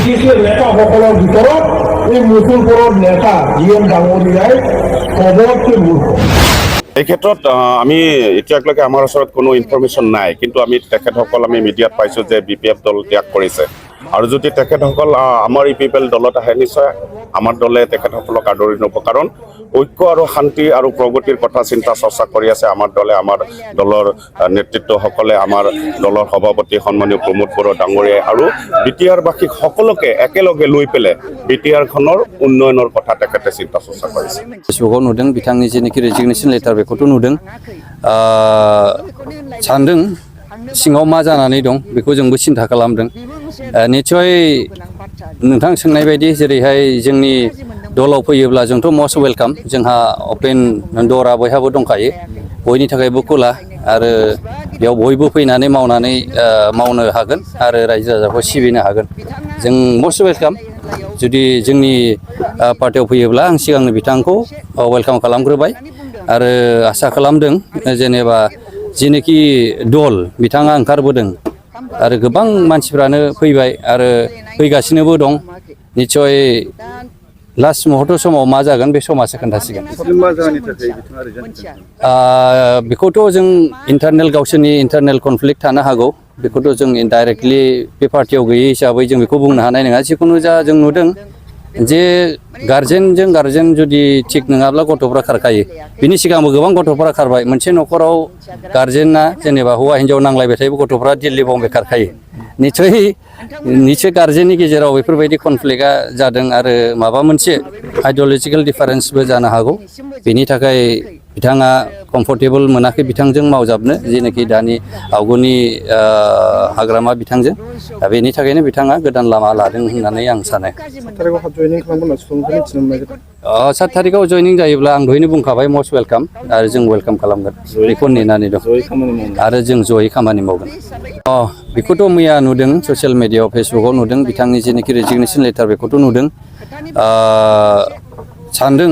বিশেষ নেতাসকলৰ ভিতৰত এই মুছলপুৰৰ নেতা জিএম ডাঙৰীয়াই সবতকে মূৰ্খ। এই ক্ষেত্ৰত আমি এতিয়ালৈকে আমাৰ ওচৰত কোনো ইনফৰমেশ্যন নাই, কিন্তু আমি তেখেতসকল আমি মিডিয়াত পাইছোঁ যে BPF দল ত্যাগ কৰিছে। আৰু যদি তেখেতসকল আমাৰ EPPL দলত আহে, নিশ্চয় আমাৰ দলে তেখেতসকলক আদৰি ল'ব, কাৰণ ঐক্য আৰু শান্তি আৰু প্ৰগতিৰ কথা চিন্তা চৰ্চা কৰি আছে আমাৰ দলে। আমাৰ দলৰ নেতৃত্বসকলে, আমাৰ দলৰ সভাপতি সন্মানীয় প্ৰমোদ বড়ো ডাঙৰীয়াই আৰু BTR-বাসীক সকলোকে একেলগে লৈ পেলাই BTR-খনৰ উন্নয়নৰ কথা তেখেতে চিন্তা চৰ্চা কৰিছে। ফেচবুকआव नुदों बिथांनि जेनोखि रेजिगनेशन लेटार बेखौथ' नुदों, सानदों सिङाव मा जानानै दं बेखौ जोंबो सिन्था खालामदों। निश्चय नोंथां सोंनाय बायदि जेरैहाय जोंनि दलाव फैयोब्ला जोंथ' मस्ट वेलकाम, जोंहा अपेन दरा बयहाबो दंखायो, बयनि थाखायबो खुला आरो बेयाव बयबो फैनानै मावनो हागोन आरो रायजो राजाखौ सिबिनो हागोन। जों मस्ट वेलकाम। जुदि जोंनि पार्टियाव फैयोब्ला आं सिगांनो बिथांखौ वेलकाम खालामग्रोबाय आरो आसा खालामदों जेनेबा जेनोखि दल बिथाङा ओंखारबोदों आरो गोबां मानसिफ्रानो फैबाय आरो फैगासिनोबो दं। निश्चय लास्ट मुहूर्त समाव मा जागोन बे समासो खोन्थासिगोन। बेखौथ' जों इन्टारनेल गावसोरनि इन्टारनेल कनफ्लिक्ट थानो हागौ, बेखौथ' जों डाइरेक्टलि बे पार्टियाव गैयै हिसाबै जों बेखौ बुंनो हानाय नङा। जिखुनु जा जों नुदों जे गार्जेनजों गार्जेन जुदि थिग नङाब्ला गथ'फ्रा खारखायो। बिनि सिगांबो गोबां गथ'फ्रा खारबाय। मोनसे न'खराव गार्जेना जेनेबा हौवा हिन्जाव नांलायबाय थायोबो गथ'फ्रा दिल्ली बम्बे खारखायो। निश्चय गार्जेननि गेजेराव बेफोरबायदि कनफ्लिक्टआ जादों आरो माबा मोनसे आइडिय'लजिकेल डिफारेन्सबो जानो हागौ। बेनि थाखाय बिथाङा कम्फर्टेबल मोनाखै बिथांजों मावजाबनो, जेनाखि दानि आवगोलनि हाग्रामा बिथांजों। बेनि थाखायनो बिथाङा गोदान लामा लादों होननानै आं सानो। 7 थारिखआव जयनिं जायोब्ला आं दहायनो बुंखाबाय मस्ट वेलकाम आरो जों वेलकाम खालामगोन, बेखौ नेनानै दं आरो जों जयै खामानि मावगोन। बेखौथ' मैया नुदों ससियेल मिडियायाव फेसबुकआव नुदों बिथांनि जेनोखि रेजिगनेशन लेटार बेखौथ' नुदों। सानदों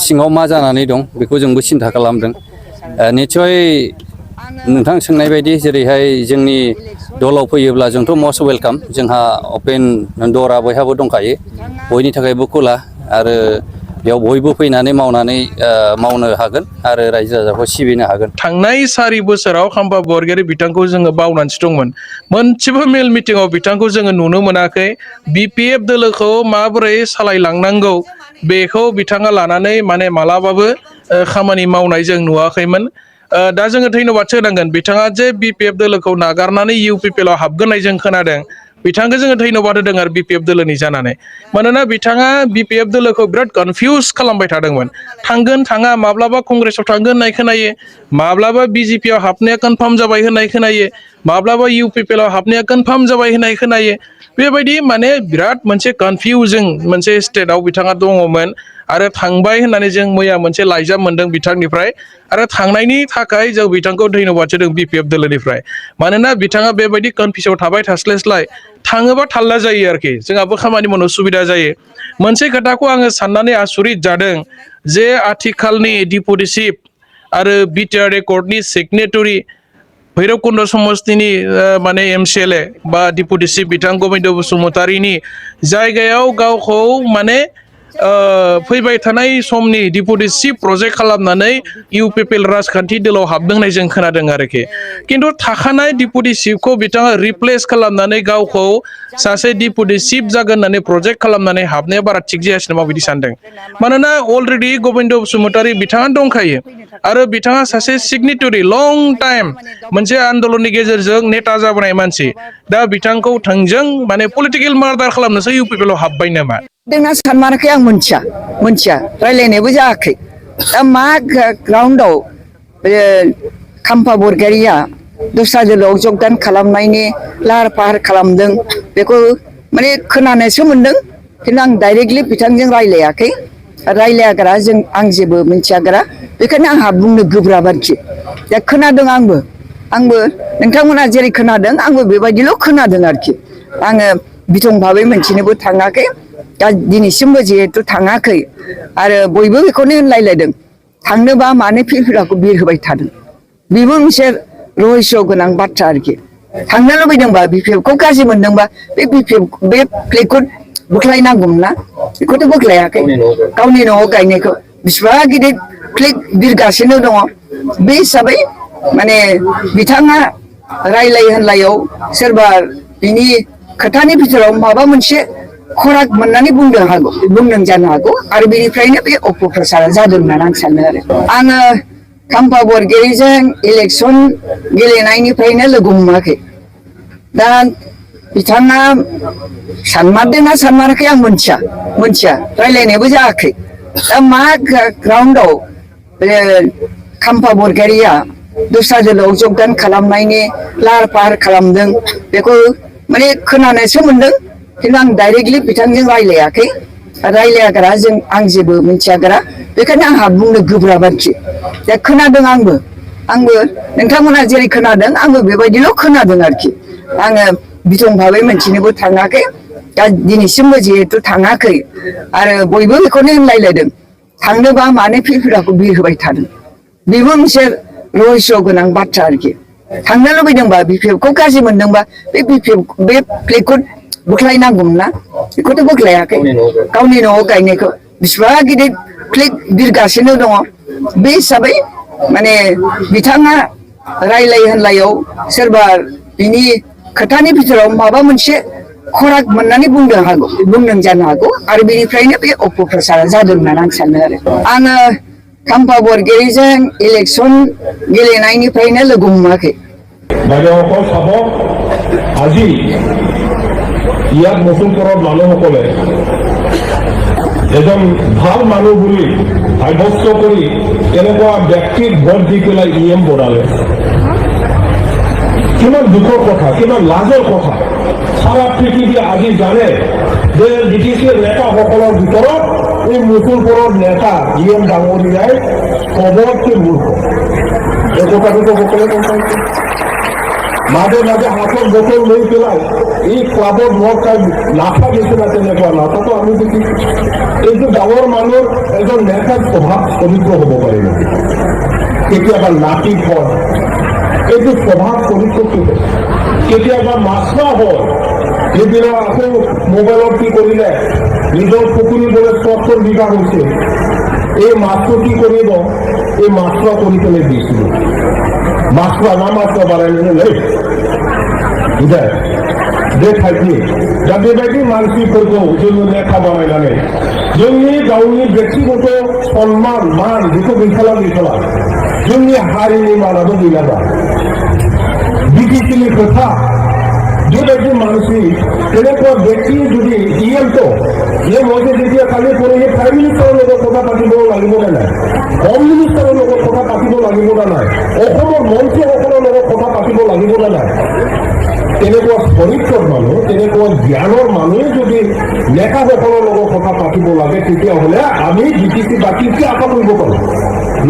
सिङाव मा जानानै दं बेखौ जोंबो सिन्था खालामदों। निश्चय नोंथां सोंनाय बायदि जेरैहाय जोंनि दलाव फैयोब्ला जोंथ' मस्ट वेलकाम, जोंहा अपेन दरा बयहाबो दंखायो, बयनि थाखायबो खुला आरो बेयाव बयबो फैनानै मावनो हागोन आरो रायजो राजाखौ सिबिनो हागोन। थांनाय 4 बोसोराव खाम्फा बरगयारी बिथांखौ जोङो बावनानैसो दंमोन। मोनसेबो मेल मिटिंआव बिथांखौ जोङो नुनो मोनाखै। BPF दोलोखौ माबोरै सालायलांनांगौ बेखौ बिथाङा लानानै माने मालाबाबो खामानि मावनाय जों नुवाखैमोन। दा जोङो धन्यबादसो होनांगोन बिथाङा जे BPF दोलोखौ नागारनानै UPPL आव हाबगोननाय जों खोनादों। बिथांखौ जोङो धन्यबाद होदों आरो BPF दोलोनि जानानै। मानोना बिथाङा BPF दोलोखौ बिराद कनफिउज खालामबाय थादोंमोन। थांगोन थाङा, माब्लाबा कंग्रेसआव थांगोन होननाय खोनायो, माब्लाबा BJP आव हाबनाया कनफार्म जाबाय होननाय खोनायो, माब्लाबा UPPL आव हाबनाया कनफार्म जाबाय होननाय खोनायो। बेबायदि माने बिराद मोनसे कनफिउजिं मोनसे स्टेटआव बिथाङा दङमोन आरो थांबाय होननानै जों मैया मोनसे लाइजाम मोनदों बिथांनिफ्राय आरो थांनायनि थाखाय जों बिथांखौ धन्यबाद होदों BPF दोलोनिफ्राय। मानोना बिथाङा बेबायदि कनफिउसआव थाबाय थास्लायस्लाय थाङोबा थाल्ला जायो आरोखि, जोंहाबो खामानि मावनो सुबिदा जायो। मोनसे खोथाखौ आङो साननानै आसुरित जादों जे आथिखालनि डिपुटि चिफ आरो BTR रेकर्डनि सिगनेटरि भैरबकुन्द समस्तिनि माने MCLA बा डिपुटि चिफ बिथां गबिन्द बसुमतारीनि जायगायाव गावखौ माने फैबाय थानाय समनि डिपुटि चिफ प्रजेक्ट खालामनानै UPPL राजखान्थि दोलाव हाबदों होननाय जों खोनादों आरोखि। खिन्थु थाखानाय डिपुटि चिफखौ बिथाङा रिप्लेस खालामनानै गावखौ सासे डिपुटि चिफ जागोन होननानै प्रजेक्ट खालामनानै हाबनाया बारा थिग जायासै नामा बिदि सानदों। मानोना अलरेडि गबिन्द बसुमतारी बिथाङा दंखायो आरो बिथाङा सासे सिगनेटरि लं टाइम मोनसे आन्दोलननि गेजेरजों नेता जाबोनाय मानसि। दा बिथांखौ थोंजों माने पलिटिकेल मार्डार खालामनोसो UPPL आव हाबबाय नामा? दोंना सानमाराखै आं मोनथिया रायलायनायबो जायाखै। दा मा ग्राउन्डआव बे खाम्फा बरगयारिया दस्रा दोलोआव जगदान खालामनायनि लाहार फाहार खालामदों बेखौ माने खोनानोसो मोनदों, खिन्थु आं डाइरेक्टलि बिथांजों रायलायाखै। रायलायाग्रा आं जेबो मिथियाग्रा, बेखायनो आंहा बुंनो गोब्राब आरोखि। दा खोनादों आंबो नोंथांमोना जेरै खोनादों आंबो बेबायदिल' खोनादों आरोखि। आङो बिथं भाबै मोनथिनोबो थाङाखै। दा दिनैसिमबो जिहेथु थाङाखै आरो बयबो बेखौनो होनलायलायदों थांनोबा मानो फिरफिलाखौ बिरहोबाय थादों, बेबो मोनसे रहस्य गोनां बाथ्रा आरोखि। थांनो लुबैदोंबा बिपिएफखौ गाज्रि मोनदोंबा बे बिपिएफ बे फ्लेगखौ बोख्लायनांगौमोन ना बेखौथ' बोख्लायाखै गावनि न'आव गायनायखौ बिसिबा गिदिर फ्लेग बिरगासिनो दङ बे हिसाबै माने बिथाङा रायलाय होनलायाव सोरबा बिनि खोथानि बिथोराव माबा मोनसे खराग मोननानै बुंदों जानो हागौ आरो बेनिफ्रायनो बे अपप्रचारा जादों होननानै आं सानो आङो खाम्फा बरगयारिजों इलेक्सन गेलेनायनिफ्रायनो लोगो हमाखै दा बिथाङा सानमारदोंना सानमाराखै आं मोनथिया रायलायनायबो जायाखै दा मा ग्राउन्डआव खाम्फा बरगयारिया दस्रा दोलोआव जगदान खालामनायनि लाहार फाहार खालामदों बेखौ माने खोनानोसो मोनदों खिन्थु आं डाइरेक्टलि बिथांजों रायलायाखै रायलायाग्रा आं जेबो मिथियाग्रा बेखायनो आंहा बुंनो गोब्राब आरोखि दा खोनादों आंबो नोंथांमोना जेरै खोनादों आंबो बेबायदिल' खोनादों आरोखि आङो बिथं भाबै मोनथिनोबो थाङाखै दा दिनैसिमबो जिहेथु थाङाखै आरो बयबो बेखौनो होनलायलायदों थांनोबा मानो फिरफिराखौ बिरहोबाय थादों बेबो मोनसे रहस्य गोनां बाथ्रा आरोखि थांनो लुबैदोंबा बिपिएफखौ गाज्रि मोनदोंबा बे बिपिएफ बे फ्लेगखौ बोख्लायनांगौमोन ना बेखौथ' बोख्लायाखै गावनि न'आव गायनायखौ बिसिबा गिदिर फ्लेग बिरगासिनो दङ बे हिसाबै माने बिथाङा रायलाय होनलायाव सोरबा बिनि खोथानि बिथोराव माबा मोनसे खराग मोननानै बुंदों जानो हागौ आरो बेनिफ्रायनो बे अपप्रचारा जादों होननानै आं सानो आङो खाम्फा बरगयारिजों इलेक्सन गेलेनायनिफ्रायनो लोगो हमाखै বাইদেউসকল চাব আজি ইয়াত মচুলপুৰত মানুহসকলে এজন ভাল মানুহ বুলি সাব্যস্ত কৰি এনেকুৱা ব্যক্তিক ভোট দি পেলাই EM বনালে কিমান দুখৰ কথা কিমান লাজৰ কথা সারা পৃথিৱী আজি জানে যে ব্ৰিটিছৰ নেতাসকলৰ ভিতৰত এই মচুলপুৰৰ নেতা EM ডাঙৰীয়াই সবতকে মূৰ্খ এই কথাটোতো সকলোৱে গম পাইছে মাঝে মাঝে হাতত বোতল লৈ পেলাই এই ক্লাবত মদ খাই নাফা দিছিলে তেনেকুৱা নাফাটো আমি দেখি এইটো ডাঙৰ মানুহৰ এজন নেতাৰ স্বভাৱ চৰিত্ৰ হ'ব পাৰে নেকি কেতিয়াবা নাতি হয় এইটো স্বভাৱ চৰিত্ৰ কেতিয়াবা মাছনা হয় সেইদিনা আকৌ মোবাইলত কি কৰিলে নিজৰ পুখুৰী বোলে ৭০ বিঘা হৈছে এই মাছটো কি কৰিব এই মাছটা কৰি পেলাই দিছিল मास्टर ना मास्टर बारायनो नै इदा बे टाइपनि दा बेबायदि मानसिफोरखौ जोङो लेखा बानायनानै जोंनि गावनि व्यक्तिगत सन्मान मान बेखौ गैखाला जोंनि हारिनि मानाबो गैलाबा बिटिसिनि खोथा बेबायदि मानसि তেনেকুৱা ব্যক্তি যদি ইএমটো যে মধ্যে যেতিয়া কালি পৰি প্ৰাইম মিনিষ্টাৰৰ লগত কথা পাতিব লাগিব নে নাই হোম মিনিষ্টাৰৰ লগত কথা পাতিব লাগিব নে নাই অসমৰ মন্ত্ৰীসকলৰ লগত কথা পাতিব লাগিব নে নাই তেনেকুৱা চৰিত্ৰৰ মানুহ তেনেকুৱা জ্ঞানৰ মানুহে যদি নেতাসকলৰ লগত কথা পাতিব লাগে তেতিয়াহ'লে আমি বিটিচি বাকী কি আশা কৰিব পাৰোঁ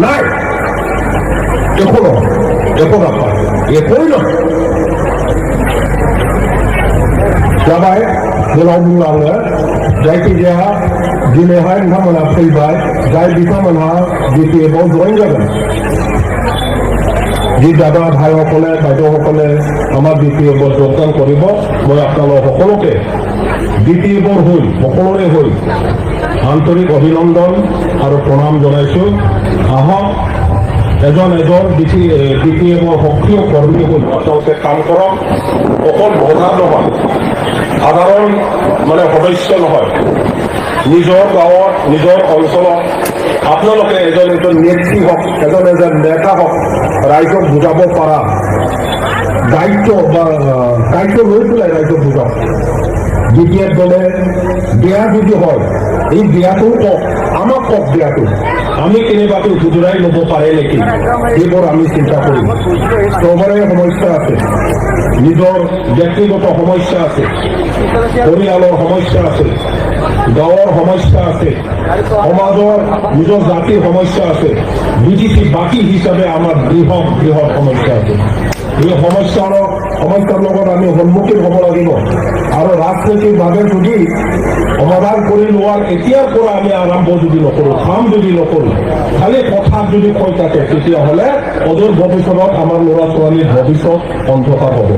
নাই একো নাপায় একোই নহয় जाबाय गोलाव बुंलाङो जायखिजाया दिनैहाय नोंथांमोनहा फैबाय जाय बिथांमोनहा BPF-आव जइन जागोन যি দাদা ভাইসকলে বাইদেউসকলে আমাৰ BPF-ত যোগদান কৰিব মই আপোনালোক সকলোকে BPF-ৰ হৈ সকলোৰে হৈ আন্তৰিক অভিনন্দন আৰু প্ৰণাম জনাইছোঁ আহক এজন BPF-ৰ সক্ৰিয় কৰ্মী হৈ আপোনালোকে কাম কৰক অকল ভোটাৰ নহয় সাধাৰণ মানে সদস্য নহয় নিজৰ গাঁৱত নিজৰ অঞ্চলত আপোনালোকে এজন নেত্ৰী হওক এজন নেতা হওক ৰাইজক বুজাব পৰা দায়িত্ব লৈ পেলাই ৰাইজক বুজাওক BPF দলে বেয়া যদি হয় এই বেয়াটো কওক আমাক কওক বেয়াটো আমি কেনেবাকৈ শুধৰাই ল'ব পাৰে নেকি এইবোৰ আমি চিন্তা কৰিম চবৰে সমস্যা আছে নিজৰ ব্যক্তিগত সমস্যা আছে পৰিয়ালৰ সমস্যা আছে গাঁৱৰ সমস্যা আছে সমাজৰ নিজৰ জাতিৰ সমস্যা আছে বিটিচি বাকী হিচাপে আমাৰ বৃহৎ সমস্যা আছে এই সমস্যাৰ লগত আমি সন্মুখীন হ'ব লাগিব আৰু ৰাজনৈতিকভাৱে যদি সমাধান কৰি লোৱাৰ এতিয়াৰ পৰা আমি আৰম্ভ যদি নকৰোঁ, কাম যদি নকৰোঁ, খালি কথাত যদি কৈ থাকে, তেতিয়াহ'লে অদূৰ ভৱিষ্যতত আমাৰ ল'ৰা ছোৱালীৰ ভৱিষ্যত অন্ধকাৰ হ'ব।